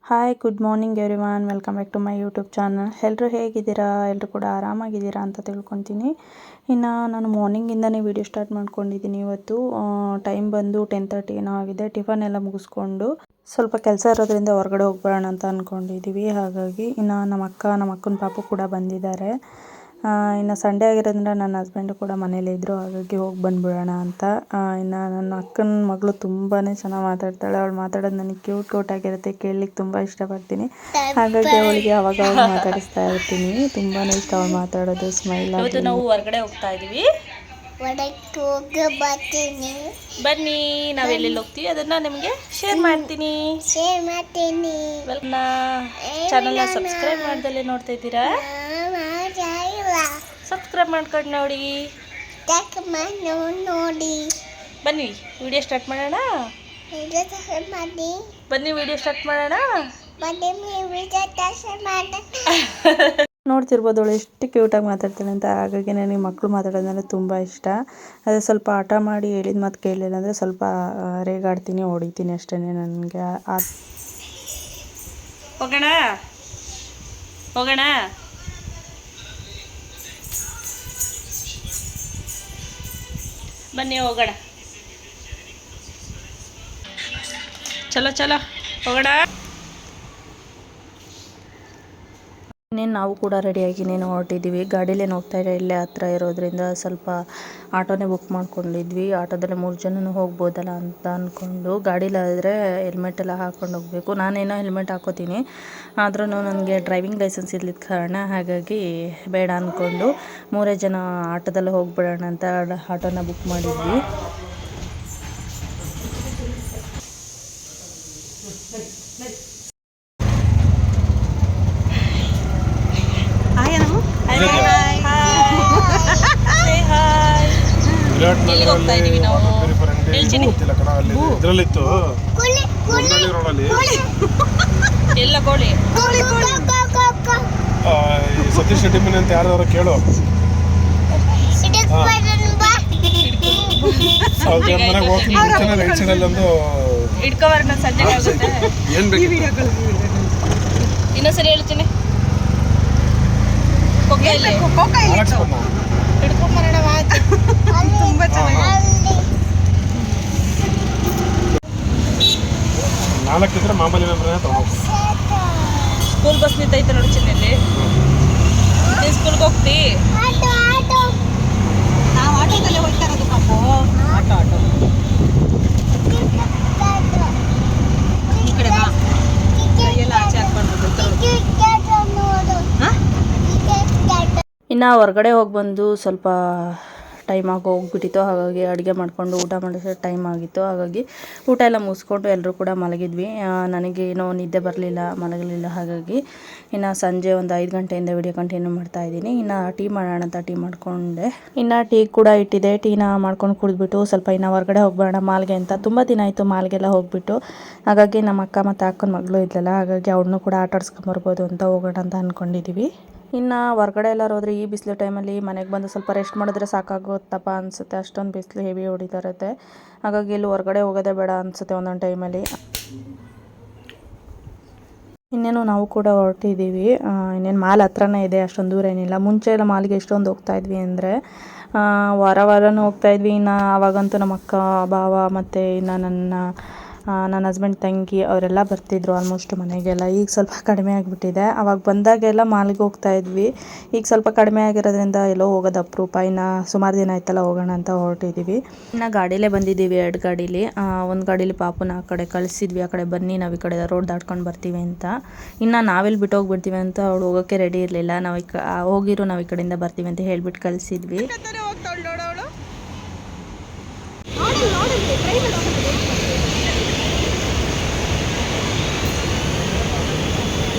Hi good morning everyone, welcome back to my YouTube channel. ಎಲ್ಲರೂ ಹೇಗಿದ್ದೀರಾ? ಎಲ್ಲರೂ ಕೂಡ ಆರಾಮಾಗಿದ್ದೀರಾ ಅಂತ ತಿಳ್ಕೊತೀನಿ. ಇನ್ನು ನಾನು ಮಾರ್ನಿಂಗಿಂದನೇ ವೀಡಿಯೋ ಸ್ಟಾರ್ಟ್ ಮಾಡ್ಕೊಂಡಿದ್ದೀನಿ. ಇವತ್ತು ಟೈಮ್ ಬಂದು 10:30 ಏನೋ ಆಗಿದೆ. ಟಿಫನ್ ಎಲ್ಲ ಮುಗಿಸ್ಕೊಂಡು ಸ್ವಲ್ಪ ಕೆಲಸ ಇರೋದ್ರಿಂದ ಹೊರಗಡೆ ಹೋಗ್ಬರೋಣ ಅಂತ ಅಂದ್ಕೊಂಡಿದ್ದೀವಿ. ಹಾಗಾಗಿ ಇನ್ನು ನಮ್ಮ ಅಕ್ಕನ ಪಾಪು ಕೂಡ ಬಂದಿದ್ದಾರೆ. ಇನ್ನು ಸಂಡೇ ಆಗಿರೋದ್ರಿಂದ ನನ್ನ ಹಸ್ಬೆಂಡು ಕೂಡ ಮನೇಲಿದ್ದರು. ಹಾಗಾಗಿ ಹೋಗಿ ಬಂದುಬಿಡೋಣ ಅಂತ. ಇನ್ನು ನನ್ನ ಅಕ್ಕನ ಮಗಳು ತುಂಬಾ ಚೆನ್ನಾಗಿ ಮಾತಾಡ್ತಾಳೆ. ಅವಳು ಮಾತಾಡೋದು ನನಗೆ ಕ್ಯೂಟ್ ಆಗಿರುತ್ತೆ, ಕೇಳಲಿಕ್ಕೆ ತುಂಬ ಇಷ್ಟಪಡ್ತೀನಿ. ಹಾಗಾಗಿ ಅವಳಿಗೆ ಅವಾಗ ಮಾತಾಡಿಸ್ತಾ ಇರ್ತೀನಿ. ತುಂಬಾ ಇಷ್ಟ ಅವಳು ಮಾತಾಡೋದು, ಸ್ಮೈಲ್ ಆಗಿ. ನಾವು ಹೊರಗಡೆ ಹೋಗ್ತಾ ಇದ್ದೀವಿ. ಬನ್ನಿ, ನಾವೆಲ್ಲೆಲ್ಲಿ ಹೋಗ್ತೀವಿ ಅದನ್ನ ನಿಮಗೆ ಶೇರ್ ಮಾಡ್ತೀನಿ. ಚಾನಲ್ನ ಸಬ್ಸ್ಕ್ರೈಬ್ ಮಾಡ್ದಲ್ಲೇ ನೋಡ್ತಾ ಇದ್ದೀರಾ? ಸಬ್ಸ್ಕ್ರೈಬ್ ಮಾಡ್ಕೊಂಡು ನೋಡಿ. ಬನ್ನಿ ವಿಡಿಯೋ ಸ್ಟಾರ್ಟ್ ಮಾಡೋಣ. ಬನ್ನಿ ವಿಡಿಯೋ ಸ್ಟಾರ್ಟ್ ಮಾಡೋಣ. ನೋಡ್ತಿರ್ಬೋದು ಅವಳು ಎಷ್ಟು ಕ್ಯೂಟಾಗಿ ಮಾತಾಡ್ತಾಳೆ ಅಂತ. ಹಾಗಾಗಿ ನನಗೆ ಮಕ್ಕಳು ಮಾತಾಡೋದಂದರೆ ತುಂಬ ಇಷ್ಟ. ಅದೇ ಸ್ವಲ್ಪ ಆಟ ಮಾಡಿ ಹೇಳಿದ ಮಾತು ಕೇಳಲಿಲ್ಲ ಅಂದರೆ ಸ್ವಲ್ಪ ರೇಗಾಡ್ತೀನಿ, ಹೊಡಿತೀನಿ ಅಷ್ಟೇ. ನನಗೆ ಹೋಗೋಣ ಹೋಗೋಣ. ಬನ್ನಿ ಹೋಗೋಣ. ಚಲೋ ಚಲೋ ಹೋಗೋಣ. ಇನ್ನೇನು ನಾವು ಕೂಡ ರೆಡಿಯಾಗಿ ಹೊರಟಿದ್ದೀವಿ. ಗಾಡೀಲೇನು ಹೋಗ್ತಾ ಇಲ್ಲ, ಇಲ್ಲೇ ಹತ್ರ ಇರೋದ್ರಿಂದ ಸ್ವಲ್ಪ ಆಟೋನೇ ಬುಕ್ ಮಾಡ್ಕೊಂಡಿದ್ವಿ. ಆಟೋದಲ್ಲೇ 3 ಜನನೂ ಹೋಗ್ಬೋದಲ್ಲ ಅಂತ ಅಂದ್ಕೊಂಡು. ಗಾಡೀಲಾದರೆ ಹೆಲ್ಮೆಟ್ ಎಲ್ಲ ಹಾಕ್ಕೊಂಡು ಹೋಗಬೇಕು. ನಾನೇನೋ ಹೆಲ್ಮೆಟ್ ಹಾಕೋತೀನಿ, ಆದ್ರೂ ನನಗೆ ಡ್ರೈವಿಂಗ್ ಲೈಸೆನ್ಸ್ ಇರ್ಲಿದ್ದ ಕಾರಣ ಹಾಗಾಗಿ ಬೇಡ ಅಂದ್ಕೊಂಡು 3 ಜನ ಆಟೋದಲ್ಲೇ ಹೋಗ್ಬಿಡೋಣ ಅಂತ ಆಟೋನ ಬುಕ್ ಮಾಡಿದ್ವಿ. ಎಲ್ಲಿಗೆ ಹೋಗ್ತಾ ಇದೀವಿ ನಾವು? ಹೇಳ್ತೀನಿ. ಎಲ್ಲ ಕೋಳಿ ಸತೀಶ್ ರೆಡ್ಡಿ ಮನೆ ಅಂತ ಯಾರು ಕೇಳು. ಇಟ್ಕೋಬಾರ, ಸಂಜೆ ಆಗುತ್ತೆ. ಇನ್ನೊಂದ್ಸರಿ ಹೇಳ್ತೀನಿ. ತುಂಬಾ ನಾಲ್ಕಿದ್ರೆ ಮಾಮೂಲಿ ಸ್ಕೂಲ್ ಬಸ್ ನಿಂತೈತೆ ನೋಡಿ ಚಿನ್ನಲ್ಲಿ. ಸ್ಕೂಲ್ಗೆ ಹೋಗ್ತಿ? ನಾವು ಆಟೋದಲ್ಲೇ ಹೋಗ್ತಾ ಇರೋದು ಪಾಪು. ಆಟೋ ಈ ಕಡೆ ಬಾ. ಎಲ್ಲ ಆಚೆ ಹಾಕ್ಬಾರ್ದು. ಇನ್ನು ಹೊರಗಡೆ ಹೋಗಿ ಬಂದು ಸ್ವಲ್ಪ ಟೈಮ್ ಆಗಿ ಹೋಗ್ಬಿಟ್ಟಿತ್ತು. ಹಾಗಾಗಿ ಅಡುಗೆ ಮಾಡಿಕೊಂಡು ಊಟ ಮಾಡಿಸೋ ಟೈಮ್ ಆಗಿತ್ತು. ಹಾಗಾಗಿ ಊಟ ಎಲ್ಲ ಮುಗಿಸ್ಕೊಂಡು ಎಲ್ಲರೂ ಕೂಡ ಮಲಗಿದ್ವಿ. ನನಗೇನೋ ನಿದ್ದೆ ಬರಲಿಲ್ಲ, ಮಲಗಲಿಲ್ಲ. ಹಾಗಾಗಿ ಇನ್ನು ಸಂಜೆ ಒಂದು 5 ಗಂಟೆಯಿಂದ ವಿಡಿಯೋ ಕಂಟಿನ್ಯೂ ಮಾಡ್ತಾಯಿದ್ದೀನಿ. ಇನ್ನು ಟೀ ಮಾಡೋಣ ಅಂತ ಟೀ ಮಾಡಿಕೊಂಡೆ. ಇನ್ನು ಟೀ ಕೂಡ ಇಟ್ಟಿದೆ. ಟೀನ ಮಾಡ್ಕೊಂಡು ಕುಡಿದ್ಬಿಟ್ಟು ಸ್ವಲ್ಪ ಇನ್ನು ಹೊರಗಡೆ ಹೋಗ್ಬೇಡ ಮಾಲ್ಗೆ ಅಂತ. ತುಂಬ ದಿನ ಆಯಿತು ಮಾಲ್ಗೆಲ್ಲ ಹೋಗ್ಬಿಟ್ಟು. ಹಾಗಾಗಿ ನಮ್ಮ ಅಕ್ಕ ಮತ್ತು ಅಕ್ಕನ ಮಗಳು ಇದ್ಲಲ್ಲ, ಹಾಗಾಗಿ ಅವ್ಳನ್ನೂ ಕೂಡ ಆಟ ಆಡ್ಸ್ಕೊಂಬರ್ಬೋದು ಅಂತ ಹೋಗೋಣ ಅಂತ ಅಂದ್ಕೊಂಡಿದ್ದೀವಿ. ಇನ್ನು ಹೊರಗಡೆ ಎಲ್ಲರೂ ಹೋದರೆ ಈ ಬಿಸಿಲು ಟೈಮಲ್ಲಿ ಮನೆಗೆ ಬಂದು ಸ್ವಲ್ಪ ರೆಸ್ಟ್ ಮಾಡಿದ್ರೆ ಸಾಕಾಗುತ್ತಪ್ಪ ಅನಿಸುತ್ತೆ. ಅಷ್ಟೊಂದು ಬಿಸಿಲು ಹೆವಿ ಹೊಡಿತಾ ಇರುತ್ತೆ. ಹಾಗಾಗಿ ಇಲ್ಲಿ ಹೊರಗಡೆ ಹೋಗೋದೇ ಬೇಡ ಅನಿಸುತ್ತೆ ಒಂದೊಂದು ಟೈಮಲ್ಲಿ. ಇನ್ನೇನು ನಾವು ಕೂಡ ಹೊರಟಿದ್ದೀವಿ. ಇನ್ನೇನು ಮಾಲ್ ಹತ್ರನೇ ಇದೆ, ಅಷ್ಟೊಂದು ದೂರ ಏನಿಲ್ಲ. ಮುಂಚೆ ಎಲ್ಲ ಮಾಲ್ಗೆ ಎಷ್ಟೊಂದು ಹೋಗ್ತಾಯಿದ್ವಿ ಅಂದರೆ ವಾರನೂ ಹೋಗ್ತಾಯಿದ್ವಿ. ಇನ್ನು ಆವಾಗಂತೂ ನಮ್ಮ ಅಕ್ಕ, ಭಾವ ಮತ್ತು ಇನ್ನು ನನ್ನ ಹಸ್ಬೆಂಡ್ ತಂಗಿ ಅವರೆಲ್ಲ ಬರ್ತಿದ್ರು ಆಲ್ಮೋಸ್ಟ್ ಮನೆಗೆಲ್ಲ. ಈಗ ಸ್ವಲ್ಪ ಕಡಿಮೆ ಆಗಿಬಿಟ್ಟಿದೆ. ಆವಾಗ ಬಂದಾಗೆಲ್ಲ ಮಾಲ್ಗೆ ಹೋಗ್ತಾಯಿದ್ವಿ. ಈಗ ಸ್ವಲ್ಪ ಕಡಿಮೆ ಆಗಿರೋದ್ರಿಂದ ಎಲ್ಲೋ ಹೋಗೋದು ಅಪರೂಪ. ಇನ್ನು ಸುಮಾರು ದಿನ ಆಯ್ತಲ್ಲ ಹೋಗೋಣ ಅಂತ ಹೊರಟಿದ್ದೀವಿ. ಇನ್ನು ಗಾಡೀಲೇ ಬಂದಿದ್ದೀವಿ, 2 ಗಾಡೀಲಿ. ಒಂದು ಗಾಡೀಲಿ ಪಾಪುನ ಆ ಕಡೆ ಕಳಿಸಿದ್ವಿ, ಆ ಕಡೆ ಬನ್ನಿ ನಾವು ಈ ಕಡೆ ರೋಡ್ ದಾಟ್ಕೊಂಡು ಬರ್ತೀವಿ ಅಂತ. ಇನ್ನು ನಾವೆಲ್ಲಿ ಬಿಟ್ಟು ಹೋಗ್ಬಿಡ್ತೀವಿ ಅಂತ ಅವಳು ಹೋಗೋಕ್ಕೆ ರೆಡಿ ಇರಲಿಲ್ಲ. ನಾವು ಹೋಗಿರೋ ನಾವು ಈ ಕಡೆಯಿಂದ ಬರ್ತೀವಿ ಅಂತ ಹೇಳ್ಬಿಟ್ಟು ಕಳಿಸಿದ್ವಿ.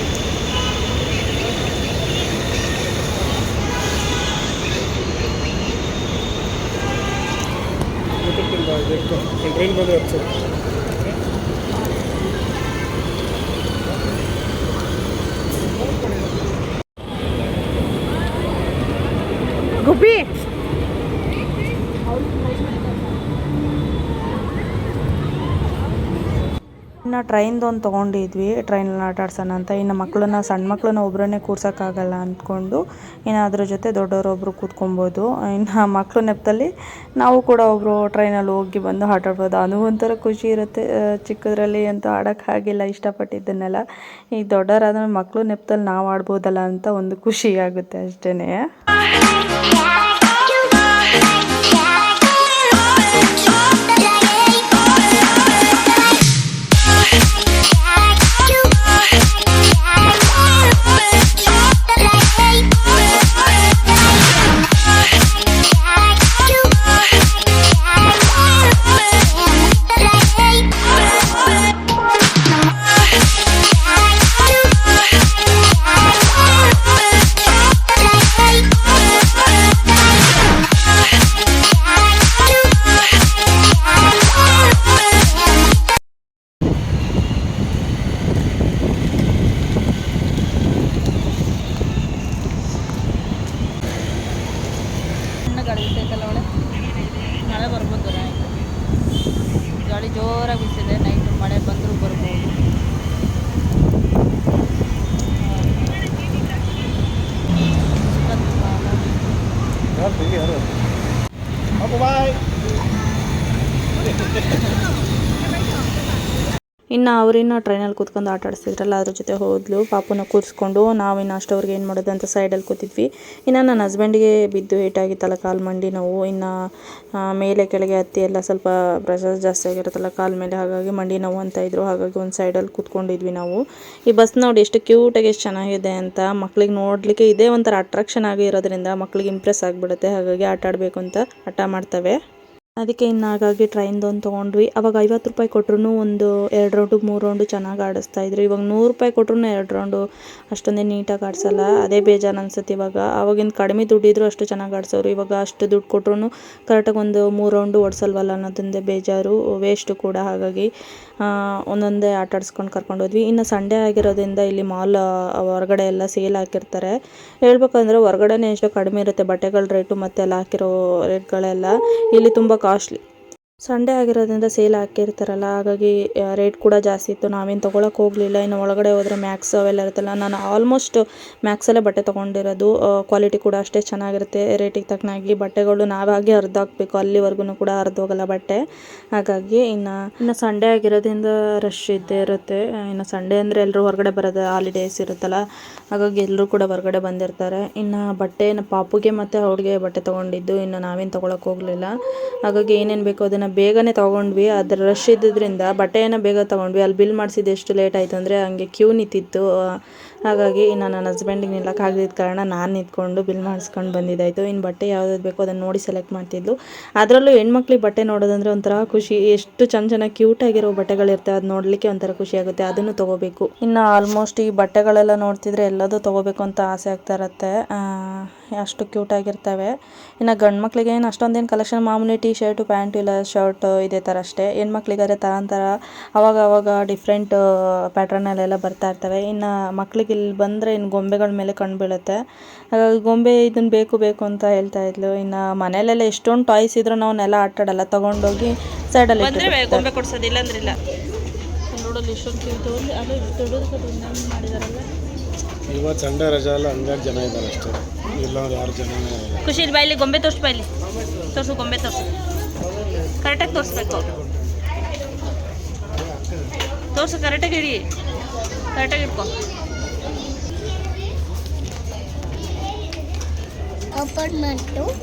ಟ್ರೈನ್ ಬಂದರೆ ಹಚ್ಚು. ಗುಬ್ಬಿ ಇನ್ನು ಟ್ರೈನ್ದೊಂದು ತೊಗೊಂಡಿದ್ವಿ, ಟ್ರೈನಲ್ಲಿ ಆಟ ಆಡ್ಸೋಣ ಅಂತ. ಇನ್ನು ಮಕ್ಕಳನ್ನ, ಸಣ್ಣ ಮಕ್ಕಳನ್ನ ಒಬ್ಬರನ್ನೇ ಕೂರ್ಸೋಕ್ಕಾಗಲ್ಲ ಅಂದ್ಕೊಂಡು ಇನ್ನು ಅದ್ರ ಜೊತೆ ದೊಡ್ಡವರೊಬ್ಬರು ಕೂತ್ಕೊಬೋದು. ಇನ್ನು ಮಕ್ಕಳು ನೆಪದಲ್ಲಿ ನಾವು ಕೂಡ ಒಬ್ಬರು ಟ್ರೈನಲ್ಲಿ ಹೋಗಿ ಬಂದು ಆಟ ಆಡ್ಬೋದು. ಅದು ಒಂಥರ ಖುಷಿ ಇರುತ್ತೆ. ಚಿಕ್ಕದ್ರಲ್ಲಿ ಅಂತೂ ಆಡೋಕ್ಕಾಗಿಲ್ಲ ಇಷ್ಟಪಟ್ಟಿದ್ದನ್ನೆಲ್ಲ. ಈಗ ದೊಡ್ಡವರಾದ್ಮೇಲೆ ಮಕ್ಕಳು ನೆಪದಲ್ಲಿ ನಾವು ಆಡ್ಬೋದಲ್ಲ ಅಂತ ಒಂದು ಖುಷಿ ಆಗುತ್ತೆ ಅಷ್ಟೇ. ಗಾಳಿ ಒಳ್ಳೆ ಮಳೆ ಬರ್ಬೋದು. ಗಾಳಿ ಜೋರಾಗಿ ಬೀಸಿದೆ. ನೈಟು ಮಳೆ ಬಂದರೂ ಬರ್ಬೋದು. ಇನ್ನು ಅವರಿನ್ನ ಟ್ರೈನಲ್ಲಿ ಕೂತ್ಕೊಂಡು ಆಟ ಆಡಿಸ್ತಿದ್ರಲ್ಲ, ಅದ್ರ ಜೊತೆ ಹೋದ್ಲು. ಪಾಪುನ ಕೂರಿಸ್ಕೊಂಡು ನಾವಿನ್ನು ಅಷ್ಟವ್ರಿಗೆ ಏನು ಮಾಡೋದು ಅಂತ ಸೈಡಲ್ಲಿ ಕೂತಿದ್ವಿ. ಇನ್ನು ನನ್ನ ಹಸ್ಬೆಂಡಿಗೆ ಬಿದ್ದು ಏಟಾಗಿತ್ತಲ್ಲ ಕಾಲು ಮಂಡಿ ನೋವು. ಇನ್ನು ಮೇಲೆ ಕೆಳಗೆ ಹತ್ತಿ ಎಲ್ಲ ಸ್ವಲ್ಪ ಪ್ರೆಷರ್ ಜಾಸ್ತಿ ಆಗಿರುತ್ತಲ್ಲ ಕಾಲ ಮೇಲೆ, ಹಾಗಾಗಿ ಮಂಡಿ ನೋವು ಅಂತ ಇದ್ರು. ಹಾಗಾಗಿ ಒಂದು ಸೈಡಲ್ಲಿ ಕೂತ್ಕೊಂಡಿದ್ವಿ ನಾವು. ಈ ಬಸ್ ನೋಡಿ ಎಷ್ಟು ಕ್ಯೂಟಾಗಿ ಎಷ್ಟು ಚೆನ್ನಾಗಿದೆ ಅಂತ. ಮಕ್ಳಿಗೆ ನೋಡಲಿಕ್ಕೆ ಇದೇ ಒಂಥರ ಅಟ್ರಾಕ್ಷನ್ ಆಗಿರೋದ್ರಿಂದ ಮಕ್ಳಿಗೆ ಇಂಪ್ರೆಸ್ ಆಗಿಬಿಡುತ್ತೆ. ಹಾಗಾಗಿ ಆಟ ಆಡಬೇಕು ಅಂತ ಹಠ ಮಾಡ್ತವೆ. ಅದಕ್ಕೆ ಇನ್ನು ಹಾಗಾಗಿ ಟ್ರೈನ್ದೊಂದು ತೊಗೊಂಡ್ವಿ. ಅವಾಗ 50 ರೂಪಾಯಿ ಕೊಟ್ಟರು ಒಂದು 2 ರೌಂಡು 3 ರೌಂಡು ಚೆನ್ನಾಗಿ ಆಡಿಸ್ತಾಯಿದ್ರು. ಇವಾಗ 100 ರೂಪಾಯಿ ಕೊಟ್ಟರು 2 ರೌಂಡು ಅಷ್ಟೊಂದೇ ನೀಟಾಗಿ ಆಡಿಸಲ್ಲ. ಅದೇ ಬೇಜಾರು ಅನ್ಸುತ್ತೆ ಇವಾಗ. ಆವಾಗಿನ ಕಡಿಮೆ ದುಡ್ಡಿದ್ರು ಅಷ್ಟು ಚೆನ್ನಾಗಿ ಆಡಿಸೋರು. ಇವಾಗ ಅಷ್ಟು ದುಡ್ಡು ಕೊಟ್ಟರು ಕರೆಕ್ಟಾಗಿ ಒಂದು 3 ರೌಂಡು ಓಡಿಸಲ್ವಲ್ಲ ಅನ್ನೋದೊಂದೇ ಬೇಜಾರು, ವೇಸ್ಟು ಕೂಡ. ಹಾಗಾಗಿ ಒಂದೊಂದೇ ಆಟ ಆಡಿಸ್ಕೊಂಡು ಕರ್ಕೊಂಡು ಹೋದ್ವಿ. ಇನ್ನು ಸಂಡೇ ಆಗಿರೋದ್ರಿಂದ ಇಲ್ಲಿ ಮಾಲ್ ಹೊರಗಡೆ ಎಲ್ಲ ಸೇಲ್ ಹಾಕಿರ್ತಾರೆ. ಹೇಳ್ಬೇಕಂದ್ರೆ ಹೊರಗಡೆನೇ ಎಷ್ಟೋ ಕಡಿಮೆ ಇರುತ್ತೆ ಬಟ್ಟೆಗಳ ರೇಟು ಮತ್ತು ಅಲ್ಲಿ ಹಾಕಿರೋ ರೇಟ್ಗಳೆಲ್ಲ. ಇಲ್ಲಿ ತುಂಬ ಕಾಸ್ಟ್ಲಿ. ಸಂಡೇ ಆಗಿರೋದ್ರಿಂದ ಸೇಲ್ ಹಾಕಿರ್ತಾರಲ್ಲ, ಹಾಗಾಗಿ ರೇಟ್ ಕೂಡ ಜಾಸ್ತಿ ಇತ್ತು. ನಾವೇನು ತೊಗೊಳಕ್ಕೆ ಹೋಗಲಿಲ್ಲ. ಇನ್ನು ಒಳಗಡೆ ಹೋದರೆ ಮ್ಯಾಕ್ಸ್ ಅವೆಲ್ಲ ಇರುತ್ತಲ್ಲ, ನಾನು ಆಲ್ಮೋಸ್ಟ್ ಮ್ಯಾಕ್ಸಲ್ಲೇ ಬಟ್ಟೆ ತೊಗೊಂಡಿರೋದು. ಕ್ವಾಲಿಟಿ ಕೂಡ ಅಷ್ಟೇ ಚೆನ್ನಾಗಿರುತ್ತೆ. ರೇಟಿಗೆ ತಕ್ಕನಾಗಿ ಬಟ್ಟೆಗಳು ನಾವಾಗೆ ಹರಿದು ಹಾಕಬೇಕು, ಅಲ್ಲಿವರೆಗೂ ಕೂಡ ಹರಿದು ಹೋಗಲ್ಲ ಬಟ್ಟೆ. ಹಾಗಾಗಿ ಇನ್ನು ಸಂಡೇ ಆಗಿರೋದ್ರಿಂದ ರಶ್ ಇದ್ದೇ ಇರುತ್ತೆ. ಇನ್ನು ಸಂಡೇ ಅಂದರೆ ಎಲ್ಲರೂ ಹೊರಗಡೆ ಬರೋದು, ಹಾಲಿಡೇಸ್ ಇರುತ್ತಲ್ಲ, ಹಾಗಾಗಿ ಎಲ್ಲರೂ ಕೂಡ ಹೊರಗಡೆ ಬಂದಿರ್ತಾರೆ. ಇನ್ನು ಬಟ್ಟೆನ ಪಾಪುಗೆ ಮತ್ತು ಅವ್ಳಿಗೆ ಬಟ್ಟೆ ತೊಗೊಂಡಿದ್ದು. ಇನ್ನು ನಾವೇನು ತೊಗೊಳಕ್ಕೆ ಹೋಗಲಿಲ್ಲ. ಹಾಗಾಗಿ ಏನೇನು ಬೇಕೋ ಅದನ್ನು ಬೇಗನೆ ತೊಗೊಂಡ್ವಿ. ಅದ್ರ ರಶ್ ಇದ್ದಿದ್ದರಿಂದ ಬಟ್ಟೆಯನ್ನು ಬೇಗ ತೊಗೊಂಡ್ವಿ. ಅಲ್ಲಿ ಬಿಲ್ ಮಾಡಿಸಿದ್ದು ಎಷ್ಟು ಲೇಟ್ ಆಯಿತು ಅಂದರೆ ಹಂಗೆ ಕ್ಯೂ ನಿಂತಿತ್ತು. ಹಾಗಾಗಿ ಇನ್ನು ನನ್ನ ಹಸ್ಬೆಂಡಿಗೆ ನಿಲ್ಲಕ್ಕಾಗದಿದ್ದ ಕಾರಣ ನಾನು ನಿಂತ್ಕೊಂಡು ಬಿಲ್ ಮಾಡಿಸ್ಕೊಂಡು ಬಂದಿದ್ದಾಯಿತು. ಇನ್ನು ಬಟ್ಟೆ ಯಾವ್ದು ಬೇಕೋ ಅದನ್ನು ನೋಡಿ ಸೆಲೆಕ್ಟ್ ಮಾಡ್ತಿದ್ಲು. ಅದರಲ್ಲೂ ಹೆಣ್ಮಕ್ಳಿಗೆ ಬಟ್ಟೆ ನೋಡೋದಂದರೆ ಒಂಥರ ಖುಷಿ. ಎಷ್ಟು ಚೆನ್ನಾಗಿ ಕ್ಯೂಟಾಗಿರೋ ಬಟ್ಟೆಗಳಿರ್ತವೆ, ಅದು ನೋಡಲಿಕ್ಕೆ ಒಂಥರ ಖುಷಿ ಆಗುತ್ತೆ. ಅದನ್ನು ತೊಗೋಬೇಕು. ಇನ್ನು ಆಲ್ಮೋಸ್ಟ್ ಈ ಬಟ್ಟೆಗಳೆಲ್ಲ ನೋಡ್ತಿದ್ರೆ ಎಲ್ಲದೂ ತೊಗೋಬೇಕು ಅಂತ ಆಸೆ ಆಗ್ತಾ ಇರುತ್ತೆ. ಅಷ್ಟು ಕ್ಯೂಟಾಗಿರ್ತವೆ. ಇನ್ನು ಗಂಡು ಮಕ್ಳಿಗೆ ಏನು ಅಷ್ಟೊಂದೇನು ಕಲೆಕ್ಷನ್, ಮಾಮೂಲಿ ಟೀ ಶರ್ಟು ಪ್ಯಾಂಟು ಇಲ್ಲ ಶರ್ಟು ಇದೇ ಥರ ಅಷ್ಟೇ. ಹೆಣ್ಮಕ್ಳಿಗಾದ್ರೆ ಥರ ಅವಾಗ ಡಿಫ್ರೆಂಟ್ ಪ್ಯಾಟ್ರನಲ್ಲೆಲ್ಲ ಬರ್ತಾ ಇರ್ತವೆ. ಇನ್ನು ಮಕ್ಳಿಗೆ ಇಲ್ಲಿ ಬಂದರೆ ಇನ್ನು ಗೊಂಬೆಗಳ ಮೇಲೆ ಕಣ್ಣು ಬೀಳುತ್ತೆ. ಹಾಗಾಗಿ ಗೊಂಬೆ ಇದನ್ನು ಬೇಕು ಅಂತ ಹೇಳ್ತಾ ಇದ್ಲು. ಇನ್ನು ಮನೇಲೆಲ್ಲ ಎಷ್ಟೊಂದು ಟಾಯ್ಸ್ ಇದ್ರೂ ನಾವು ನೆಲ ಆಟಾಡಲ್ಲ, ತೊಗೊಂಡೋಗಿ ಸೈಡಲ್ಲಿ ಗೊಂಬೆ ಕೊಡ್ಸೋದಿಲ್ಲ ಅಂದ್ರಿಲ್ಲ. ನೋಡೋದು ಇಷ್ಟೊಂದು ಕ್ಯೂಟ್ ಅಲ್ಲಿ ದೊಡ್ಡದು ಮಾಡಿದಾರಲ್ಲ. ಇವತ್ತು ಸಂಡೇ ರಜಾ ಅಲ್ಲ, ಹಂಗಾಗಿ ಜನ ಇದ್ದಾರೆ ಅಷ್ಟೇ. ಇಲ್ಲ ಯಾರು ಜನ ಖುಷಿ ಬಾಯಲ್ಲಿ ಗೊಂಬೆ ತೋರಿಸು, ಬಾಯಲ್ಲಿ ತೋರಿಸು, ಗೊಂಬೆ ತೋರಿಸು. ಕರೆಕ್ಟಾಗಿ ತೋರಿಸ್ಬೇಕು. ತೋರಿಸು, ಕರೆಕ್ಟಾಗಿ ಇಡಿ, ಕರೆಕ್ಟಾಗಿ ಇಟ್ಕೊ.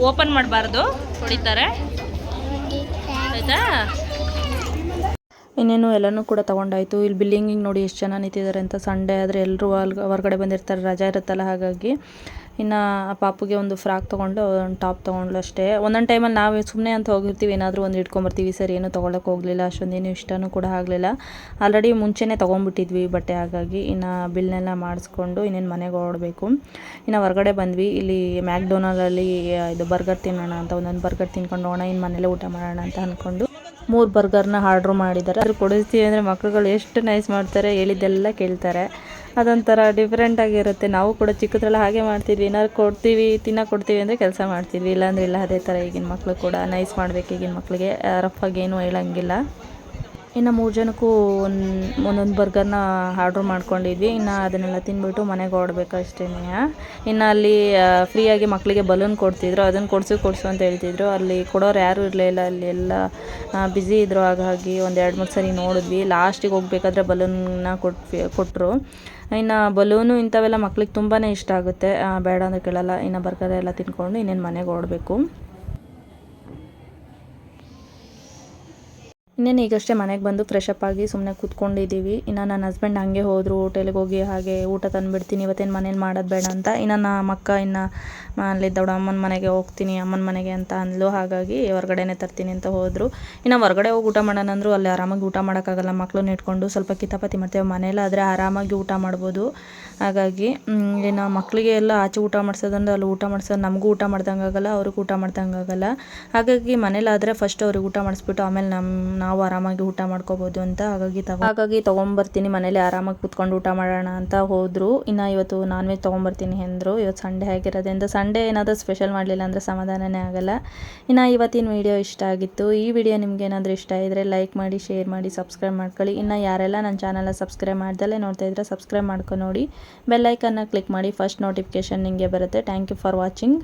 ಓಪನ್ ಮಾಡಬಾರ್ದು, ಹೊಡಿತಾರೆ ಆಯಿತಾ. ಇನ್ನೇನು ಎಲ್ಲನೂ ಕೂಡ ತೊಗೊಂಡಾಯಿತು. ಇಲ್ಲಿ ಬಿಲ್ಲಿಂಗಿಗೆ ನೋಡಿ ಎಷ್ಟು ಜನ ನಿಂತಿದ್ದಾರೆ ಅಂತ. ಸಂಡೇ ಆದರೆ ಎಲ್ಲರೂ ಹೊರಗಡೆ ಬಂದಿರ್ತಾರೆ, ರಜಾ ಇರುತ್ತಲ್ಲ. ಹಾಗಾಗಿ ಇನ್ನು ಪಾಪುಗೆ ಒಂದು ಫ್ರಾಕ್ ತೊಗೊಂಡು ಒಂದು ಟಾಪ್ ತೊಗೊಂಡ್ಲು ಅಷ್ಟೇ. ಒಂದೊಂದು ಟೈಮಲ್ಲಿ ನಾವು ಸುಮ್ಮನೆ ಅಂತ ಹೋಗಿರ್ತೀವಿ, ಏನಾದರೂ ಒಂದು ಇಟ್ಕೊಂಬರ್ತೀವಿ. ಸರಿ ಏನೂ ತೊಗೊಳಕ್ಕೆ ಹೋಗಲಿಲ್ಲ, ಅಷ್ಟೊಂದೇನು ಇಷ್ಟನೂ ಕೂಡ ಆಗಲಿಲ್ಲ. ಆಲ್ರೆಡಿ ಮುಂಚೆನೇ ತೊಗೊಂಡ್ಬಿಟ್ಟಿದ್ವಿ ಬಟ್ಟೆ. ಹಾಗಾಗಿ ಇನ್ನು ಬಿಲ್ನೆಲ್ಲ ಮಾಡಿಸ್ಕೊಂಡು ಇನ್ನೇನು ಮನೆಗೆ ಹೊರಡಬೇಕು. ಇನ್ನು ಹೊರಗಡೆ ಬಂದ್ವಿ. ಇಲ್ಲಿ ಮ್ಯಾಕ್ಡೊನಾಲ್ಡಲ್ಲಿ ಇದು ಬರ್ಗರ್ ತಿನ್ನೋಣ ಅಂತ, ಒಂದೊಂದು ಬರ್ಗರ್ ತಿನ್ಕೊಂಡು ಹೋಗೋಣ, ಇನ್ನು ಮನೇಲೇ ಊಟ ಮಾಡೋಣ ಅಂತ ಅಂದ್ಕೊಂಡು 3 ಬರ್ಗರ್ನ ಆರ್ಡ್ರ್ ಮಾಡಿದ್ದಾರೆ. ಅದ್ರ ಕೊಡಿಸ್ತೀವಿ ಅಂದರೆ ಮಕ್ಕಳುಗಳು ಎಷ್ಟು ನೈಸ್ ಮಾಡ್ತಾರೆ, ಹೇಳಿದ್ದೆಲ್ಲ ಕೇಳ್ತಾರೆ. ಅದೊಂಥರ ಡಿಫ್ರೆಂಟಾಗಿರುತ್ತೆ. ನಾವು ಕೂಡ ಚಿಕ್ಕದ್ರೆಲ್ಲ ಹಾಗೆ ಮಾಡ್ತಿದ್ವಿ. ಏನಾದ್ರು ಕೊಡ್ತೀವಿ ಅಂದರೆ ಕೆಲಸ ಮಾಡ್ತಿದ್ವಿ, ಇಲ್ಲಾಂದ್ರೆ ಇಲ್ಲ. ಅದೇ ಥರ ಈಗಿನ ಮಕ್ಕಳು ಕೂಡ ನೈಸ್ ಮಾಡಬೇಕು. ಈಗಿನ ಮಕ್ಕಳಿಗೆ ರಫಾಗಿ ಏನೂ ಹೇಳೋಂಗಿಲ್ಲ. ಇನ್ನು 3 ಜನಕ್ಕೂ ಒಂದೊಂದು ಬರ್ಗರ್ನ ಆರ್ಡ್ರ್ ಮಾಡ್ಕೊಂಡಿದ್ವಿ. ಇನ್ನು ಅದನ್ನೆಲ್ಲ ತಿಂದ್ಬಿಟ್ಟು ಮನೆಗೆ ಹೊರಡ್ಬೇಕು ಅಷ್ಟೇ. ಇನ್ನು ಅಲ್ಲಿ ಫ್ರೀಯಾಗಿ ಮಕ್ಕಳಿಗೆ ಬಲೂನ್ ಕೊಡ್ತಿದ್ರು, ಅದನ್ನು ಕೊಡಿಸು ಅಂತ ಹೇಳ್ತಿದ್ರು. ಅಲ್ಲಿ ಕೊಡೋರು ಯಾರೂ ಇರಲಿಲ್ಲ, ಅಲ್ಲಿ ಎಲ್ಲ ಬ್ಯುಸಿ ಇದ್ದರು. ಹಾಗಾಗಿ ಒಂದು 2-3 ಸರಿ ನೋಡಿದ್ವಿ. ಲಾಸ್ಟಿಗೆ ಹೋಗ್ಬೇಕಾದ್ರೆ ಬಲೂನ್ನ ಕೊಟ್ಟರು. ಇನ್ನು ಬಲೂನು ಇಂಥವೆಲ್ಲ ಮಕ್ಳಿಗೆ ತುಂಬಾ ಇಷ್ಟ ಆಗುತ್ತೆ, ಬೇಡ ಅಂದರೆ ಕೇಳಲ್ಲ. ಇನ್ನು ಬರ್ಗರ್ ಎಲ್ಲ ತಿನ್ಕೊಂಡು ಇನ್ನೇನು ಮನೆಗೆ ಹೊರಡಬೇಕು. ಇನ್ನೇನು ಈಗಷ್ಟೇ ಮನೆಗೆ ಬಂದು ಫ್ರೆಶ್ ಅಪ್ ಆಗಿ ಸುಮ್ಮನೆ ಕೂತ್ಕೊಂಡಿದ್ದೀವಿ. ಇನ್ನು ನನ್ನ ಹಸ್ಬೆಂಡ್ ಹಂಗೆ ಹೋದರು, ಹೋಟೆಲ್ಗೆ ಹೋಗಿ ಹಾಗೆ ಊಟ ತಂದುಬಿಡ್ತೀನಿ, ಇವತ್ತೇನು ಮನೇಲಿ ಮಾಡೋದು ಬೇಡ ಅಂತ. ಇನ್ನು ನಮ್ಮ ಅಕ್ಕ ಅಲ್ಲಿ ದೊಡ್ಡ ಅಮ್ಮನ ಮನೆಗೆ ಹೋಗ್ತೀನಿ, ಅಮ್ಮನ ಮನೆಗೆ ಅಂತ ಅಂದ್ಲು. ಹಾಗಾಗಿ ಹೊರಗಡೆನೇ ತರ್ತೀನಿ ಅಂತ ಹೋದರು. ಇನ್ನು ಹೊರಗಡೆ ಹೋಗಿ ಊಟ ಮಾಡೋಣ ಅಂದರು, ಅಲ್ಲಿ ಆರಾಮಾಗಿ ಊಟ ಮಾಡೋಕ್ಕಾಗಲ್ಲ, ಮಕ್ಕಳನ್ನ ಇಟ್ಕೊಂಡು ಸ್ವಲ್ಪ ಕಿತಾಪತಿ ಮಾಡ್ತೇವೆ. ಮನೇಲಾದರೆ ಆರಾಮಾಗಿ ಊಟ ಮಾಡ್ಬೋದು. ಹಾಗಾಗಿ ಇನ್ನು ಮಕ್ಕಳಿಗೆ ಎಲ್ಲ ಆಚೆ ಊಟ ಮಾಡಿಸೋದಂದ್ರೆ ಅಲ್ಲಿ ಊಟ ಮಾಡಿಸೋದು ನಮಗೂ ಊಟ ಮಾಡ್ದಂಗೆ ಆಗಲ್ಲ, ಅವ್ರಿಗೆ ಊಟ ಮಾಡ್ದಂಗೆ ಆಗಲ್ಲ. ಹಾಗಾಗಿ ಮನೇಲಾದರೆ ಫಸ್ಟ್ ಅವ್ರಿಗೆ ಊಟ ಮಾಡಿಸ್ಬಿಟ್ಟು ಆಮೇಲೆ ನಾವು ಆರಾಮಾಗಿ ಊಟ ಮಾಡ್ಕೋಬೋದು ಅಂತ ಹಾಗಾಗಿ ತೊಗೊಂಬರ್ತೀನಿ, ಮನೇಲಿ ಆರಾಮಾಗಿ ಕೂತ್ಕೊಂಡು ಊಟ ಮಾಡೋಣ ಅಂತ ಹೋದರು. ಇನ್ನು ಇವತ್ತು ನಾನ್ ವೆಜ್ ತೊಗೊಂಬರ್ತೀನಿ ಅಂದರು. ಇವತ್ತು ಸಂಡೇ ಆಗಿರೋದ್ರಿಂದ ಸಂಡೇ ಏನಾದರೂ ಸ್ಪೆಷಲ್ ಮಾಡಲಿಲ್ಲ ಅಂದರೆ ಸಮಾಧಾನನೇ ಆಗಲ್ಲ. ಇನ್ನು ಇವತ್ತಿನ ವಿಡಿಯೋ ಇಷ್ಟ ಆಗಿತ್ತು. ಈ ವಿಡಿಯೋ ನಿಮ್ಗೆ ಏನಾದರೂ ಇಷ್ಟ ಇದ್ದರೆ ಲೈಕ್ ಮಾಡಿ, ಶೇರ್ ಮಾಡಿ, ಸಬ್ಸ್ಕ್ರೈಬ್ ಮಾಡ್ಕೊಳ್ಳಿ. ಇನ್ನು ಯಾರೆಲ್ಲ ನನ್ನ ಚಾನಲ್ನ ಸಬ್ಸ್ಕ್ರೈಬ್ ಮಾಡ್ದಲ್ಲೇ ನೋಡ್ತಾ ಇದ್ರೆ ಸಬ್ಸ್ಕ್ರೈಬ್ ಮಾಡ್ಕೊಂಡು ನೋಡಿ, ಬೆಲ್ ಐಕನ್ನ ಕ್ಲಿಕ್ ಮಾಡಿ, ಫಸ್ಟ್ ನೋಟಿಫಿಕೇಷನ್ ನಿಮಗೆ ಬರುತ್ತೆ. Thank you for watching.